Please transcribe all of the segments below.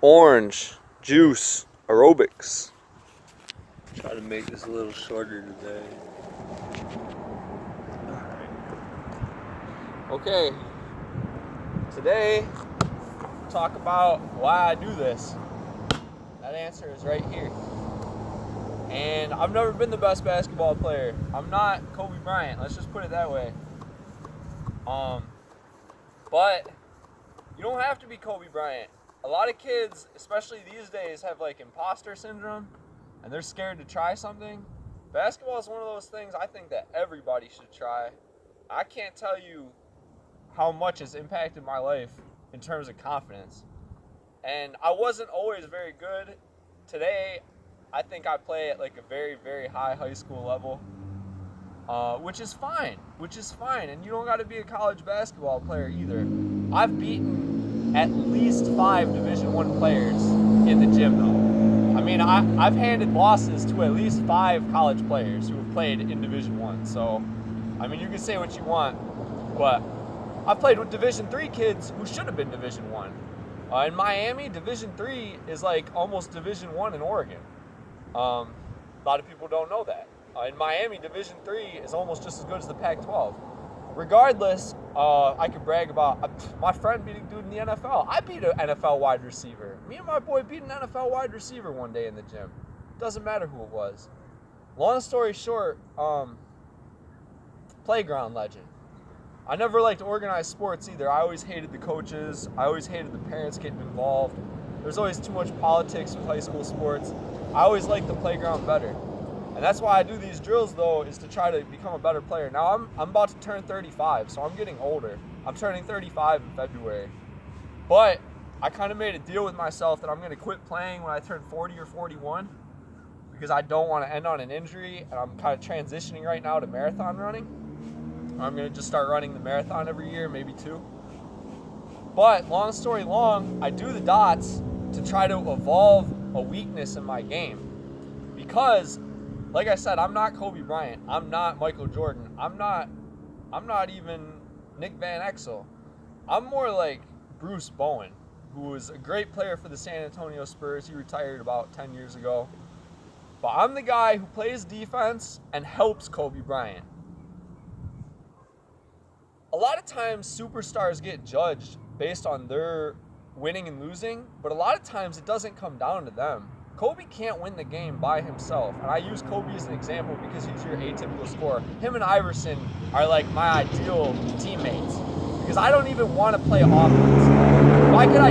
orange juice aerobics. Try to make this a little shorter today. Okay, today talk about why I do this. That answer is right here. And I've never been the best basketball player. I'm not Kobe Bryant, let's just put it that way. But you don't have to be Kobe Bryant. A lot of kids, especially these days, have like imposter syndrome and they're scared to try something. Basketball is one of those things I think that everybody should try. I can't tell you how much it's impacted my life in terms of confidence. And I wasn't always very good. Today, I think I play at like a very, very high school level, which is fine. And you don't got to be a college basketball player either. I've beaten at least 5 Division I players in the gym though. I mean, I've handed losses to at least 5 college players who have played in Division I. So, I mean, you can say what you want, but I've played with Division III kids who should have been Division I. In Miami, Division III is like almost Division I in Oregon. A lot of people don't know that. In Miami, Division III is almost just as good as the Pac-12. Regardless, I could brag about my friend beating a dude in the NFL. I beat an NFL wide receiver. Me and my boy beat an NFL wide receiver one day in the gym. Doesn't matter who it was. Long story short, playground legend. I never liked organized sports either. I always hated the coaches. I always hated the parents getting involved. There's always too much politics with high school sports. I always liked the playground better. And that's why I do these drills though, is to try to become a better player. Now I'm about to turn 35, so I'm getting older. I'm turning 35 in February. But I kind of made a deal with myself that I'm going to quit playing when I turn 40 or 41 because I don't want to end on an injury, and I'm kind of transitioning right now to marathon running. I'm going to just start running the marathon every year, maybe 2. But long story long, I do the dots to try to evolve a weakness in my game. Because, like I said, I'm not Kobe Bryant. I'm not Michael Jordan. I'm not even Nick Van Exel. I'm more like Bruce Bowen, who was a great player for the San Antonio Spurs. He retired about 10 years ago. But I'm the guy who plays defense and helps Kobe Bryant. A lot of times superstars get judged based on their winning and losing, but a lot of times it doesn't come down to them. Kobe can't win the game by himself, and I use Kobe as an example because he's your atypical scorer. Him and Iverson are like my ideal teammates because I don't even want to play offense. If I could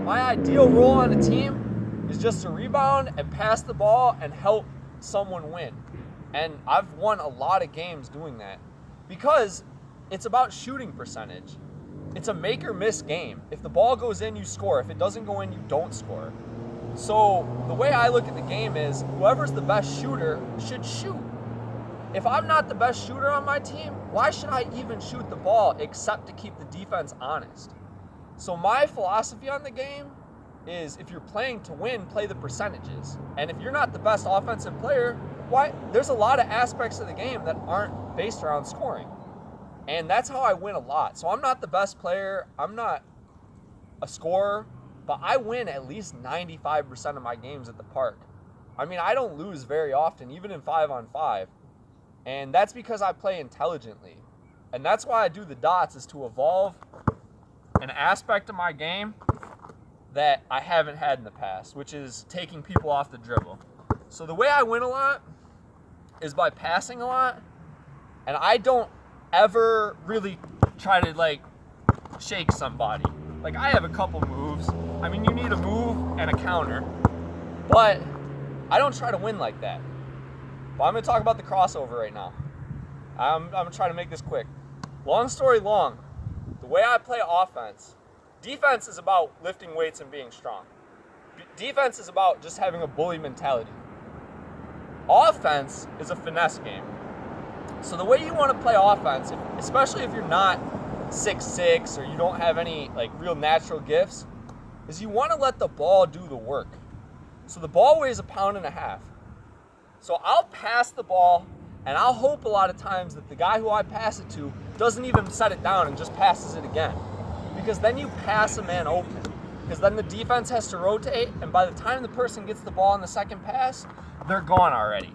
my ideal role on a team is just to rebound and pass the ball and help someone win. And I've won a lot of games doing that because it's about shooting percentage. It's a make or miss game. If the ball goes in, you score. If it doesn't go in, you don't score. So the way I look at the game is whoever's the best shooter should shoot. If I'm not the best shooter on my team, why should I even shoot the ball except to keep the defense honest? So my philosophy on the game is if you're playing to win, play the percentages. And if you're not the best offensive player, there's a lot of aspects of the game that aren't based around scoring. And that's how I win a lot. So I'm not the best player. I'm not a scorer. But I win at least 95% of my games at the park. I mean, I don't lose very often, even in 5-on-5. And that's because I play intelligently. And that's why I do the dots, is to evolve an aspect of my game that I haven't had in the past, which is taking people off the dribble. So the way I win a lot is by passing a lot, and I don't ever really try to like shake somebody. Like I have a couple moves. I mean, you need a move and a counter, but I don't try to win like that. But I'm gonna talk about the crossover right now. I'm gonna try to make this quick. Long story long, the way I play offense, defense is about lifting weights and being strong. Defense is about just having a bully mentality. Offense is a finesse game. So the way you want to play offense, especially if you're not 6'6" or you don't have any like real natural gifts, is you want to let the ball do the work. So the ball weighs 1.5 pounds. So I'll pass the ball, and I'll hope a lot of times that the guy who I pass it to doesn't even set it down and just passes it again. because then you pass a man open. Because then the defense has to rotate, and by the time the person gets the ball in the second pass, they're gone already.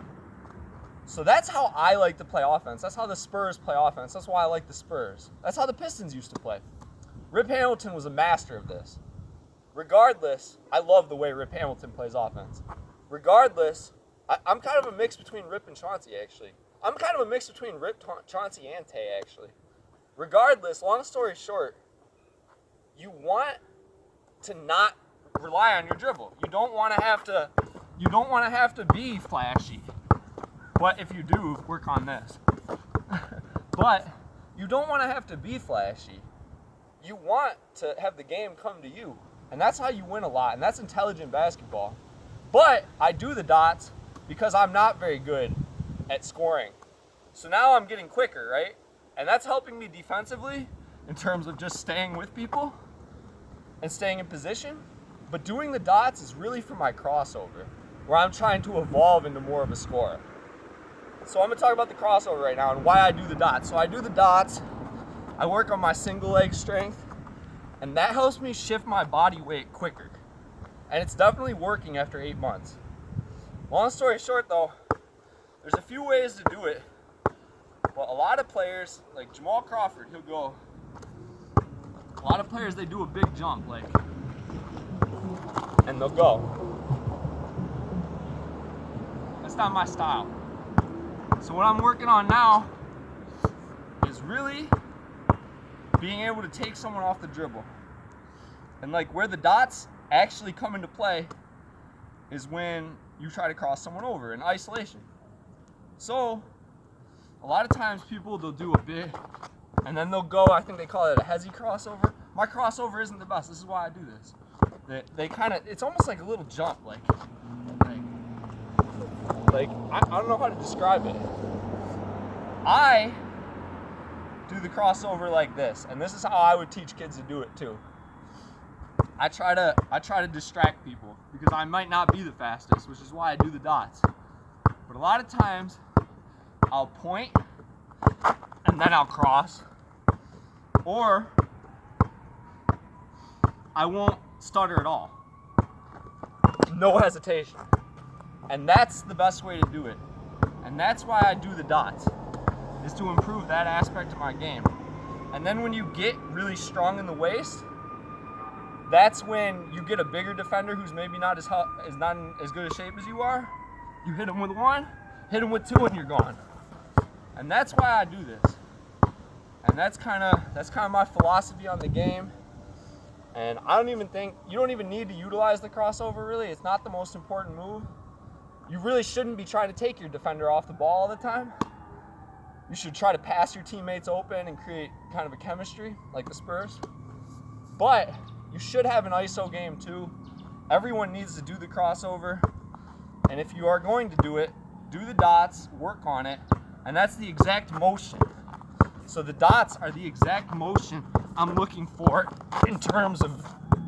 So that's how I like to play offense. That's how the Spurs play offense. That's why I like the Spurs. That's how the Pistons used to play. Rip Hamilton was a master of this. Regardless, I love the way Rip Hamilton plays offense. Regardless, I'm kind of a mix between Rip and Chauncey, actually. I'm kind of a mix between Rip, Chauncey, and Tay, actually. Regardless, long story short, you want to not rely on your dribble. You don't want to have to be flashy. But if you do, work on this. But you don't want to have to be flashy. You want to have the game come to you. And that's how you win a lot. And that's intelligent basketball. But I do the dots because I'm not very good at scoring. So now I'm getting quicker, right? And that's helping me defensively in terms of just staying with people and staying in position. But doing the dots is really for my crossover, where I'm trying to evolve into more of a scorer. So I'm going to talk about the crossover right now and why I do the dots. So I do the dots, I work on my single leg strength, and that helps me shift my body weight quicker. And it's definitely working after 8 months. Long story short though, there's a few ways to do it. But a lot of players, like Jamal Crawford, he'll go, a lot of players, they do a big jump, like, and they'll go. That's not my style. So what I'm working on now is really being able to take someone off the dribble. And like where the dots actually come into play is when you try to cross someone over in isolation. So a lot of times people, they'll do a bit and then they'll go, I think they call it a hezzy crossover. My crossover isn't the best. This is why I do this. They kind of, it's almost like a little jump, like I don't know how to describe it. I do the crossover like this, and this is how I would teach kids to do it too. I try to distract people because I might not be the fastest, which is why I do the dots. But a lot of times I'll point and then I'll cross, or I won't stutter at all. No hesitation. And that's the best way to do it. And that's why I do the dots, is to improve that aspect of my game. And then when you get really strong in the waist, that's when you get a bigger defender who's maybe not as good a shape as you are. You hit him with one, hit him with two, and you're gone. And that's why I do this. And that's kind of my philosophy on the game. And I don't even think, you don't even need to utilize the crossover really. It's not the most important move. You really shouldn't be trying to take your defender off the ball all the time. You should try to pass your teammates open and create kind of a chemistry like the Spurs. But you should have an ISO game too. Everyone needs to do the crossover. And if you are going to do it, do the dots, work on it, and that's the exact motion. So the dots are the exact motion I'm looking for in terms of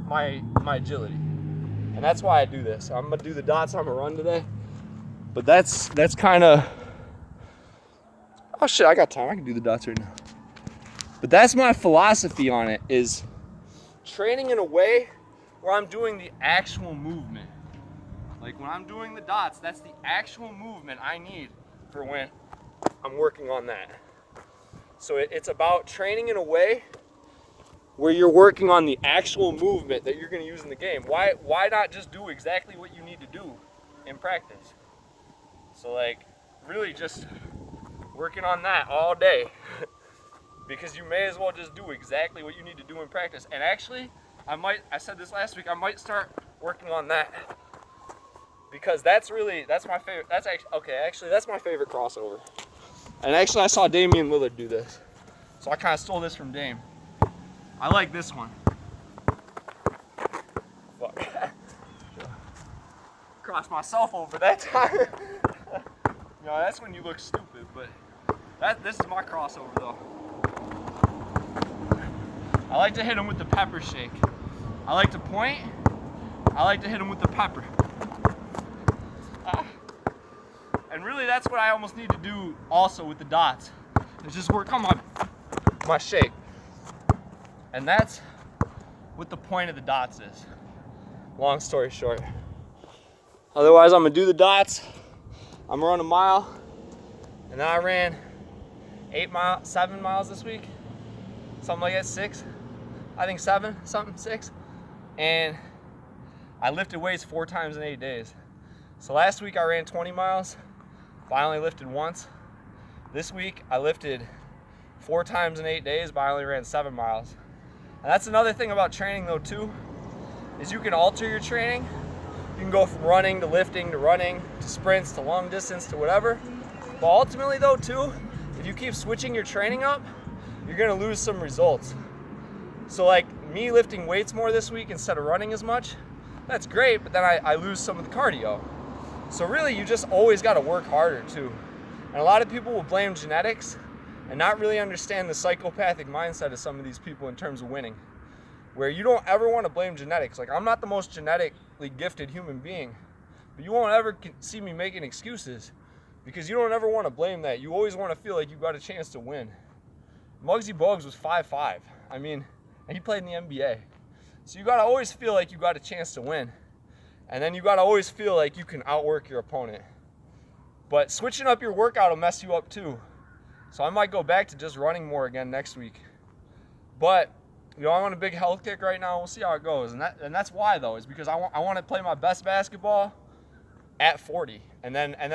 my agility. And that's why I do this. I'm gonna do the dots on a run today. But that's kind of, oh shit, I got time. I can do the dots right now. But that's my philosophy on it, is training in a way where I'm doing the actual movement. Like when I'm doing the dots, that's the actual movement I need for when I'm working on that. So it's about training in a way where you're working on the actual movement that you're going to use in the game. Why not just do exactly what you need to do in practice? So like really just working on that all day because you may as well just do exactly what you need to do in practice. And actually, I said this last week, I might start working on that because that's my favorite. That's my favorite crossover. And actually I saw Damian Lillard do this. So I kind of stole this from Dame. I like this one. Fuck. Crossed myself over that time. You know, that's when you look stupid, but this is my crossover though. I like to hit him with the pepper shake. I like to point. I like to hit him with the pepper. And really that's what I almost need to do also with the dots. Is just work on my shake. And that's what the point of the dots is. Long story short. Otherwise, I'm gonna do the dots. I'm gonna run a mile, and then I ran 7 miles this week, something like that, 6. I think 7, something 6, and I lifted weights 4 times in 8 days. So last week I ran 20 miles, but I only lifted once. This week I lifted 4 times in 8 days, but I only ran 7 miles. And that's another thing about training though too, is you can alter your training. You can go from running to lifting to running to sprints to long distance to whatever. But ultimately though too, if you keep switching your training up, you're gonna lose some results. So like me lifting weights more this week instead of running as much, that's great, but then I lose some of the cardio. So really you just always gotta work harder too. And a lot of people will blame genetics and not really understand the psychopathic mindset of some of these people in terms of winning. Where you don't ever want to blame genetics. Like, I'm not the most genetically gifted human being, but you won't ever see me making excuses because you don't ever want to blame that. You always want to feel like you got a chance to win. Muggsy Bogues was 5'5". I mean, and he played in the NBA. So you got to always feel like you got a chance to win. And then you got to always feel like you can outwork your opponent. But switching up your workout will mess you up too. So I might go back to just running more again next week. But you know, I'm on a big health kick right now. We'll see how it goes. And that's why though, is because I want to play my best basketball at 40. And then I'm